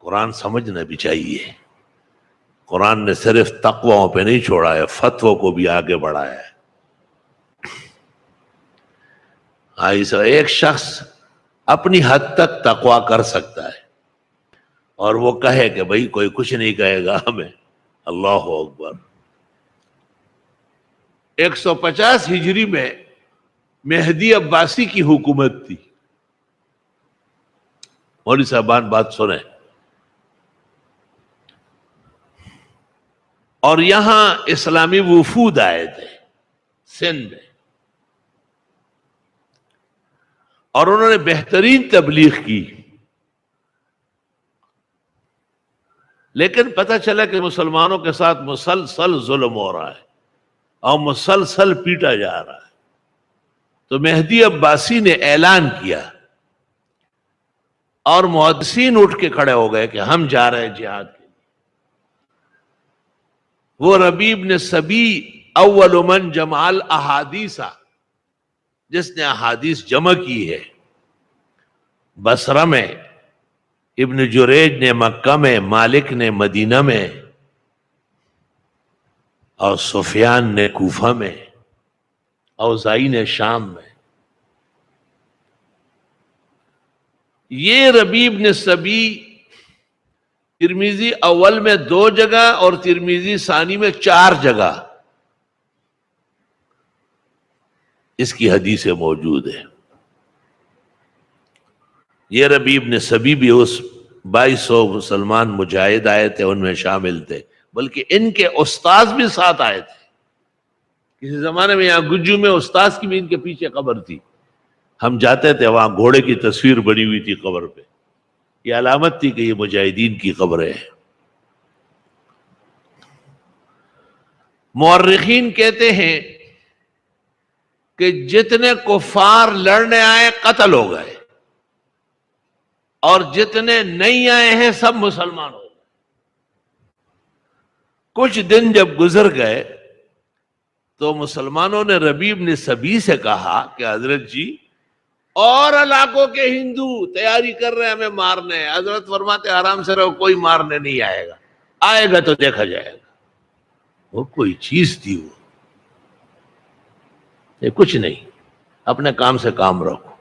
قرآن سمجھنا بھی چاہیے. قرآن نے صرف تقویٰ پہ نہیں چھوڑا ہے، فتووں کو بھی آگے بڑھایا ہے. ایک شخص اپنی حد تک تقویٰ کر سکتا ہے اور وہ کہے کہ بھئی کوئی کچھ نہیں کہے گا ہمیں. اللہ اکبر. 150 ہجری میں مہدی عباسی کی حکومت تھی. مولوی صاحبان بات سنیں. اور یہاں اسلامی وفود آئے تھے سندھ میں، اور انہوں نے بہترین تبلیغ کی. لیکن پتہ چلا کہ مسلمانوں کے ساتھ مسلسل ظلم ہو رہا ہے اور مسلسل پیٹا جا رہا ہے. تو مہدی عباسی نے اعلان کیا اور محدثین اٹھ کے کھڑے ہو گئے کہ ہم جا رہے ہیں جہاد کے لیے. وہ ربیع بن سبی اول من جمع الاحادیث، جس نے احادیث جمع کی ہے، بصرہ میں، ابن جریج نے مکہ میں، مالک نے مدینہ میں، اور سفیان نے کوفہ میں، اوزائی نے شام میں. یہ ربیع بن سبی ترمذی اول میں 2 جگہ اور ترمذی ثانی میں 4 جگہ اس کی حدیثیں موجود ہیں. یہ ربیع بن سبی بھی اس 2200 مسلمان مجاہد آئے تھے ان میں شامل تھے، بلکہ ان کے استاذ بھی ساتھ آئے تھے. کسی زمانے میں یہاں گجو میں استاذ کی بھی ان کے پیچھے قبر تھی. ہم جاتے تھے وہاں گھوڑے کی تصویر بنی ہوئی تھی قبر پہ. یہ علامت تھی کہ یہ مجاہدین کی قبریں ہیں. مورخین کہتے ہیں کہ جتنے کفار لڑنے آئے قتل ہو گئے اور جتنے نہیں آئے ہیں سب مسلمان ہو گئے. کچھ دن جب گزر گئے تو مسلمانوں نے ربیع بن سبی سے کہا کہ حضرت جی اور علاقوں کے ہندو تیاری کر رہے ہیں ہمیں مارنے. حضرت فرماتے آرام سے رہو، کوئی مارنے نہیں آئے گا، آئے گا تو دیکھا جائے گا. وہ کوئی چیز تھی، وہ یہ کچھ نہیں، اپنے کام سے کام رکھو.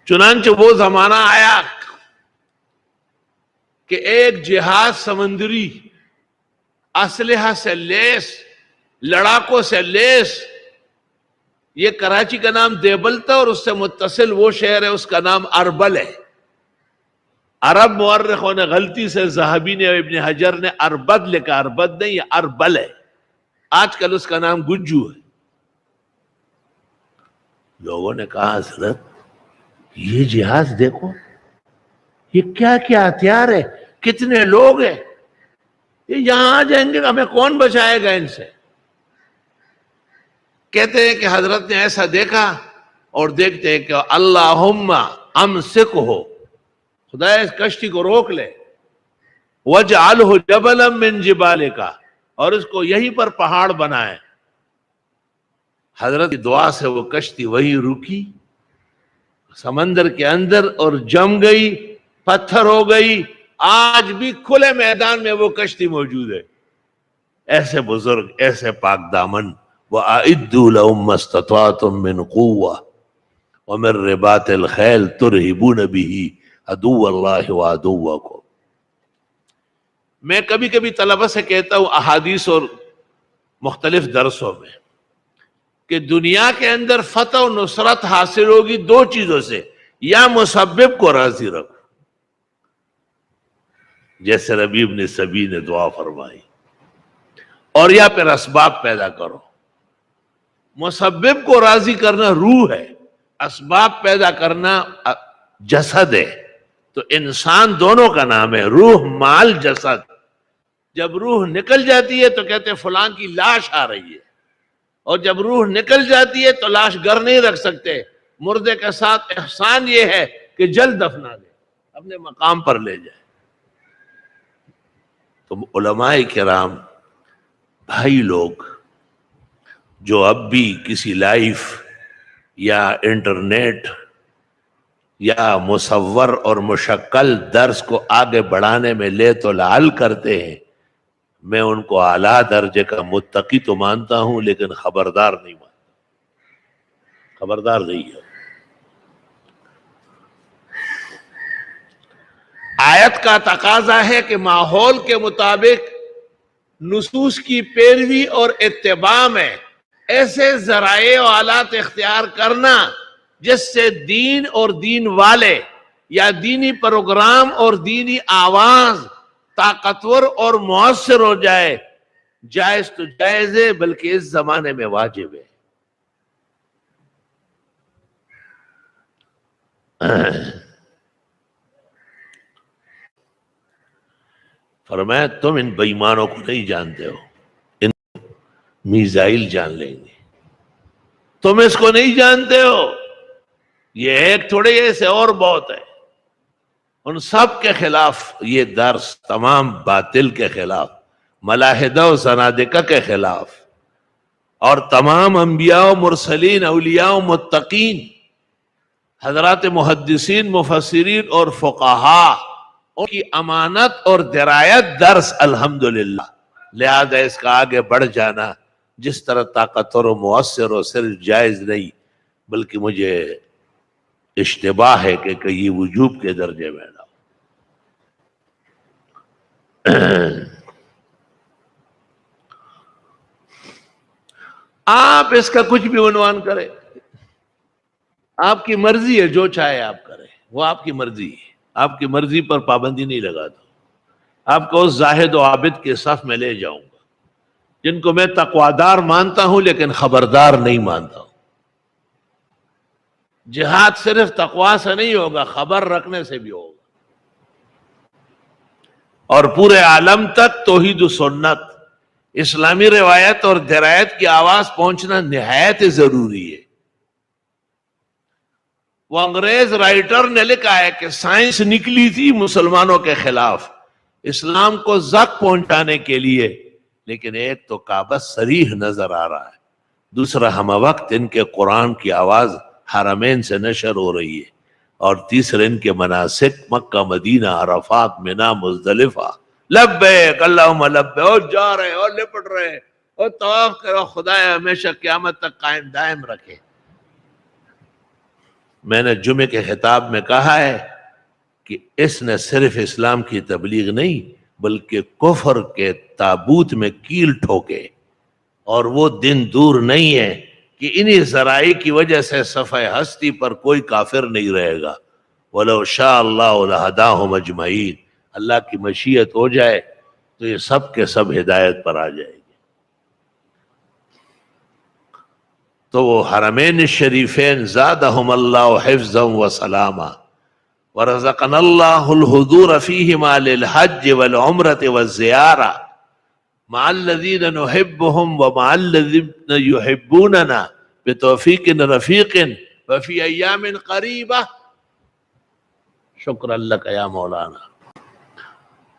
چنانچہ وہ زمانہ آیا کہ ایک جہاز سمندری اسلحہ سے لیس، لڑاکوں سے لیس، یہ کراچی کا نام دیبل تھا اور اس سے متصل وہ شہر ہے اس کا نام اربل ہے. عرب مورخوں نے غلطی سے ذہبی نے ابن حجر نے اربد لکھا، اربد نہیں، یہ اربل ہے. آج کل اس کا نام گجو ہے. لوگوں نے کہا حضرت یہ جہاز دیکھو، یہ کیا کیا ہتھیار ہے، کتنے لوگ ہیں، یہ یہاں آ جائیں گے، ہمیں کون بچائے گا ان سے. کہتے ہیں کہ حضرت نے ایسا دیکھا اور دیکھتے ہیں کہ اللہم امسک ہو، خدا اس کشتی کو روک لے، وجعلہ جبلا من جبالک، اور اس کو یہیں پر پہاڑ بنائے. حضرت کی دعا سے وہ کشتی وہی رکی سمندر کے اندر اور جم گئی، پتھر ہو گئی. آج بھی کھلے میدان میں وہ کشتی موجود ہے. ایسے بزرگ، ایسے پاک دامن. وَأَعِدُّوا لَهُم مَّا اسْتَطَعْتُم مِّن قُوَّةٍ وَمِن رِّبَاطِ الْخَيْلِ تُرْهِبُونَ بِهِ عَدُوَّ اللَّهِ وَعَدُوَّكُمْ. میں کبھی کبھی طلبہ سے کہتا ہوں احادیث اور مختلف درسوں میں کہ دنیا کے اندر فتح و نصرت حاصل ہوگی 2 چیزوں سے، یا مسبب کو راضی رکھو جیسے ربیع بن سبی نے دعا فرمائی، اور یا پھر اسباب پیدا کرو. مسبب کو راضی کرنا روح ہے، اسباب پیدا کرنا جسد ہے. تو انسان دونوں کا نام ہے، روح مال جسد. جب روح نکل جاتی ہے تو کہتے ہیں فلان کی لاش آ رہی ہے، اور جب روح نکل جاتی ہے تو لاش گھر نہیں رکھ سکتے. مردے کے ساتھ احسان یہ ہے کہ جلد دفنا دے، اپنے مقام پر لے جائے. تو علماء کرام، بھائی لوگ جو اب بھی کسی لائف یا انٹرنیٹ یا مصور اور مشکل درس کو آگے بڑھانے میں لے تو لعل کرتے ہیں، میں ان کو اعلیٰ درجے کا متقی تو مانتا ہوں لیکن خبردار نہیں مانتا، خبردار نہیں ہے۔ آیت کا تقاضا ہے کہ ماحول کے مطابق نصوص کی پیروی اور اتباع میں ایسے ذرائع و آلات اختیار کرنا جس سے دین اور دین والے یا دینی پروگرام اور دینی آواز طاقتور اور مؤثر ہو جائے، جائز تو جائز ہے بلکہ اس زمانے میں واجب ہے۔ فرمایا تم ان بے ایمانوں کو نہیں جانتے ہو، ان میزائل جان لیں گے، تم اس کو نہیں جانتے ہو، یہ ایک تھوڑے ایسے اور بہت ہے۔ ان سب کے خلاف یہ درس، تمام باطل کے خلاف، ملاحدہ و زنادقہ کے خلاف، اور تمام انبیاء و مرسلین، اولیاء و متقین، حضرات محدثین، مفسرین اور فقہاء، ان کی امانت اور درایت درس الحمدللہ۔ لہذا اس کا آگے بڑھ جانا جس طرح طاقتور و مؤثر و صرف جائز نہیں بلکہ مجھے اشتباہ ہے کہ یہ وجوب کے درجے میں نہ ہو۔ آپ اس کا کچھ بھی عنوان کریں، آپ کی مرضی ہے، جو چاہے آپ کریں، وہ آپ کی مرضی ہے، آپ کی مرضی پر پابندی نہیں لگاتا۔ آپ کو اس زاہد و عابد کے صف میں لے جاؤں گا جن کو میں تقوادار مانتا ہوں لیکن خبردار نہیں مانتا ہوں۔ جہاد صرف تقوی سے نہیں ہوگا، خبر رکھنے سے بھی ہوگا، اور پورے عالم تک توحید و سنت، اسلامی روایت اور درایت کی آواز پہنچنا نہایت ضروری ہے۔ وہ انگریز رائٹر نے لکھا ہے کہ سائنس نکلی تھی مسلمانوں کے خلاف اسلام کو زخ پہنچانے کے لیے، لیکن ایک تو کعبہ صریح نظر آ رہا ہے، دوسرا ہم وقت ان کے قرآن کی آواز حرمین سے نشر ہو رہی ہے، اور تیسرے ان کے مناسک مکہ، مدینہ، عرفات، منا، مزدلفہ، لبیک اللہم لبیک، اور جا رہے اور لپٹ رہے اور طواف کرو، خدایا ہمیشہ قیامت تک قائم دائم رکھے۔ میں نے جمعے کے خطاب میں کہا ہے کہ اس نے صرف اسلام کی تبلیغ نہیں بلکہ کفر کے تابوت میں کیل ٹھوکے، اور وہ دن دور نہیں ہے کہ انہی ذرائع کی وجہ سے صفحہ ہستی پر کوئی کافر نہیں رہے گا۔ وَلَوْ شَاءَ اللَّهُ لَهَدَاهُمْ أَجْمَعِينَ، اللہ کی مشیت ہو جائے تو یہ سب کے سب ہدایت پر آ جائے گے۔ تو وہ حرمین الشریفین زادہم اللہ حفظا و سلاما، ورزقنا اللہ الحضور فیہما للحج والعمرة والزیارہ مع الذین نحبهم ومع الذین یحبوننا بتوفیق رفیق وفی ایام قریبہ۔ شکر اللہ کا یا مولانا۔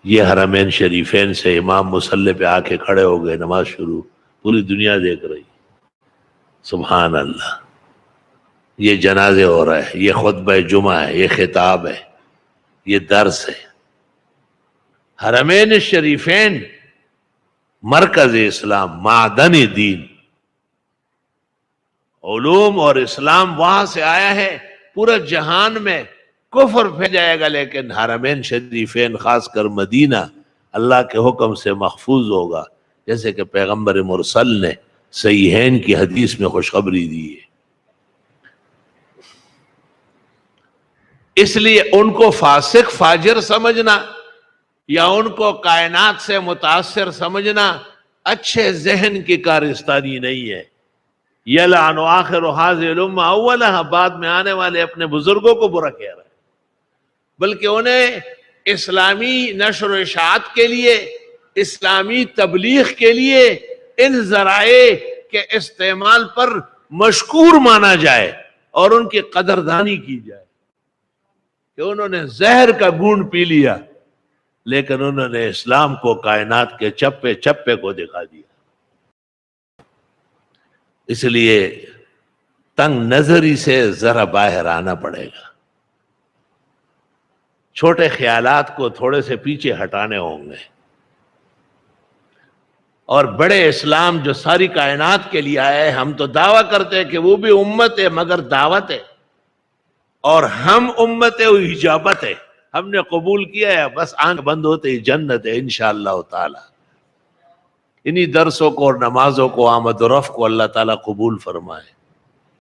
یہ حرمین شریفین سے امام مصلی پہ آ کے کھڑے ہو گئے، نماز شروع، پوری دنیا دیکھ رہی، سبحان اللہ۔ یہ جنازے ہو رہا ہے، یہ خطبہ جمعہ ہے، یہ خطاب ہے، یہ درس ہے۔ حرمین شریفین مرکز اسلام، معدن دین، علوم اور اسلام وہاں سے آیا ہے۔ پورا جہان میں کفر پھیل جائے گا لیکن حرمین شریفین خاص کر مدینہ اللہ کے حکم سے محفوظ ہوگا، جیسے کہ پیغمبر مرسل نے صحیحین کی حدیث میں خوشخبری دی ہے۔ اس لیے ان کو فاسق فاجر سمجھنا یا ان کو کائنات سے متاثر سمجھنا اچھے ذہن کی کارستانی نہیں ہے۔ یلعن آخر هذه الامہ اولها، بعد میں آنے والے اپنے بزرگوں کو برا کہہ رہے ہیں، بلکہ انہیں اسلامی نشر و اشاعت کے لیے، اسلامی تبلیغ کے لیے ان ذرائع کے استعمال پر مشکور مانا جائے اور ان کی قدردانی کی جائے کہ انہوں نے زہر کا گھونٹ پی لیا لیکن انہوں نے اسلام کو کائنات کے چپے چپے کو دکھا دیا۔ اس لیے تنگ نظری سے ذرا باہر آنا پڑے گا۔ چھوٹے خیالات کو تھوڑے سے پیچھے ہٹانے ہوں گے، اور بڑے اسلام جو ساری کائنات کے لیے آئے، ہم تو دعویٰ کرتے ہیں کہ وہ بھی امت ہے مگر دعوت ہے، اور ہم امت اجابت ہے، ہم نے قبول کیا ہے، بس آنکھ بند ہوتے ہی جنت ہے انشاءاللہ تعالی۔ انہی درسوں کو اور نمازوں کو، آمد و رفع کو اللہ تعالیٰ قبول فرمائے۔